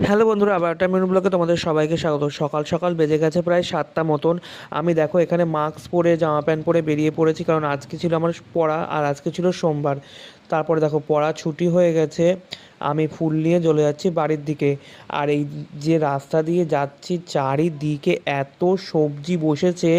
Hello বন্ধুরা, আবার একটা মেনু ব্লগে তোমাদের সবাইকে স্বাগত। সকাল সকাল বেজে গেছে প্রায় 7টা মতন। আমি দেখো এখানে মাস্ক পরে জামা প্যান্ট পরে বেরিয়ে পড়েছি, কারণ আজকে ছিল আমার পড়া আর আজকে ছিল সোমবার। তারপরে দেখো পড়া ছুটি হয়ে গেছে, আমি ফুল নিয়ে চলে যাচ্ছি বাড়ির দিকে। আর এই যে রাস্তা দিয়ে যাচ্ছি, চারিদিকে এত সবজি বসেছে,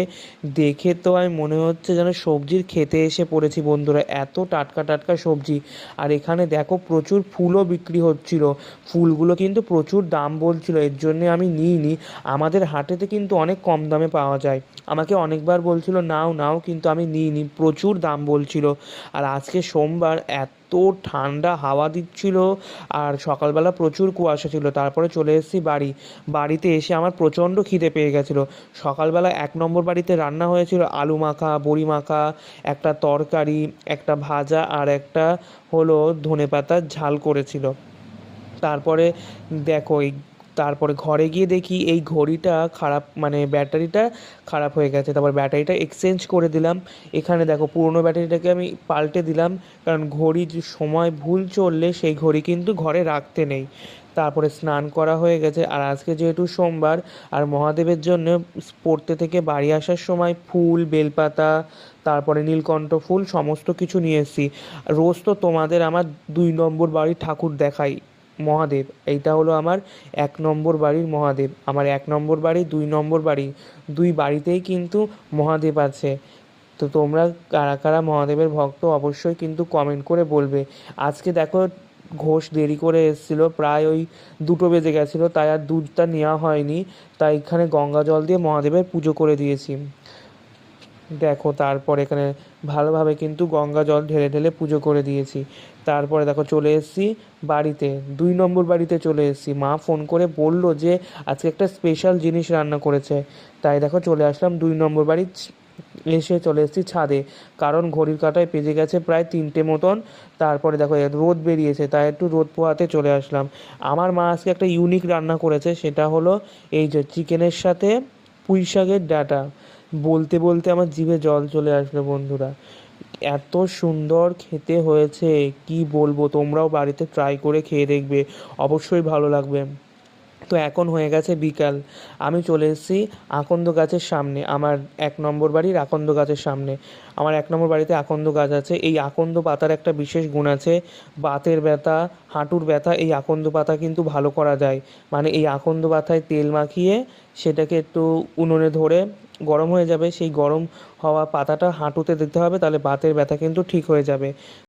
দেখে তো আমি মনে হচ্ছে যেন সবজির খেতে এসে পড়েছি বন্ধুরা, এত টাটকা টাটকা সবজি। আর এখানে দেখো প্রচুর ফুলও বিক্রি হচ্ছিল, ফুলগুলো কিন্তু প্রচুর দাম বলছিল, এর জন্যে আমি নিইনি। আমাদের হাটেতে কিন্তু অনেক কম দামে পাওয়া যায়, আমাকে অনেকবার বলছিল নাও নাও, কিন্তু আমি নিইনি, প্রচুর দাম বলছিল। আর আজকে সোমবার, এত ঠান্ডা হাওয়া দিচ্ছিল, আর সকালবেলা প্রচুর কুয়াশা ছিল। তারপরে চলে এসেছি বাড়িতে এসে আমার প্রচণ্ড খিদে পেয়ে গেছিলো। সকালবেলা 1 নম্বর বাড়িতে রান্না হয়েছিল আলু মাখা, বড়ি মাখা, একটা তরকারি, একটা ভাজা, আর একটা হলো ধনেপাতার ঝাল করেছিল। তারপরে দেখো তারপরে ঘরে গিয়ে দেখি এই ঘড়িটা খারাপ, মানে ব্যাটারিটা খারাপ হয়ে গেছে। তারপর ব্যাটারিটা এক্সচেঞ্জ করে দিলাম। এখানে দেখো পুরনো ব্যাটারিটাকে আমি পাল্টে দিলাম, কারণ ঘড়ি যে সময় ভুল চললে সেই ঘড়ি কিন্তু ঘরে রাখতে নেই। তারপরে স্নান করা হয়ে গেছে, আর আজকে যেহেতু সোমবার, আর মহাদেবের জন্য পড়তে থেকে বাড়ি আসার সময় ফুল, বেলপাতা, তারপরে নীলকণ্ঠ ফুল সমস্ত কিছু নিয়ে এসেছি। রোজ তো তোমাদের আমার 2 নম্বর বাড়ির ঠাকুর দেখাই, মহাদেব। এইটা হলো আমার 1 নম্বর বাড়ির মহাদেব। আমার 1 নম্বর বাড়ি, 2 নম্বর বাড়ি, দুই বাড়িতেই কিন্তু মহাদেব আছে। তো তোমরা কারা কারা মহাদেবের ভক্ত অবশ্যই কিন্তু কমেন্ট করে বলবে। আজকে দেখো ঘোষ দেরি করে এসেছিলো, প্রায় ওই 2টো বেজে গেছিলো, তাই আর দুধটা নেওয়া হয়নি। তাই এখানে গঙ্গা জল দিয়ে মহাদেবের পুজো করে দিয়েছি। দেখো তারপর এখানে ভালোভাবে কিন্তু গঙ্গা জল ঢেলে ঢেলে পুজো করে দিয়েছি। তারপরে দেখো চলে এসেছি বাড়িতে, 2 নম্বর বাড়িতে চলে এসেছি। মা ফোন করে বললো যে আজকে একটা স্পেশাল জিনিস রান্না করেছে। তাই দেখো চলে আসলাম 2 নম্বর বাড়ি। এসে চলে এসেছি ছাদে, কারণ ঘড়ির কাঁটায় বেজে গেছে প্রায় 3টে মতন। তারপরে দেখো রোদ বেরিয়েছে, তাই একটু রোদ পোহাতে চলে আসলাম। আমার মা আজকে একটা ইউনিক রান্না করেছে, সেটা হলো এই যে চিকেনের সাথে পুঁই শাকের ডাঁটা। বলতে বলতে আমার জিভে জল চলে আসলো বন্ধুরা, এত সুন্দর খেতে হয়েছে কি বলবো। তোমরাও বাড়িতে ট্রাই করে খেয়ে দেখবে, অবশ্যই ভালো লাগবে। তো এখন হয়ে গেছে বিকাল, আমি চলে এসেছি আকন্দ গাছের সামনে, আমার 1 নম্বর বাড়ির আকন্দ গাছের সামনে। আমার 1 নম্বর বাড়িতে আকন্দ গাছ আছে। এই আকন্দ পাতার একটা বিশেষ গুণ আছে, বাতের ব্যথা, হাঁটুর ব্যথা, এই আকন্দ পাতা কিন্তু ভালো করা যায়। মানে এই আকন্দ পাতায় তেল মাখিয়ে সেটাকে একটু উনুনে ধরে গরম হয়ে যাবে, সেই গরম হওয়া পাতাটা হাঁটুতে দিতে হবে, তাহলে বাতের ব্যথা কিন্তু ঠিক হয়ে যাবে।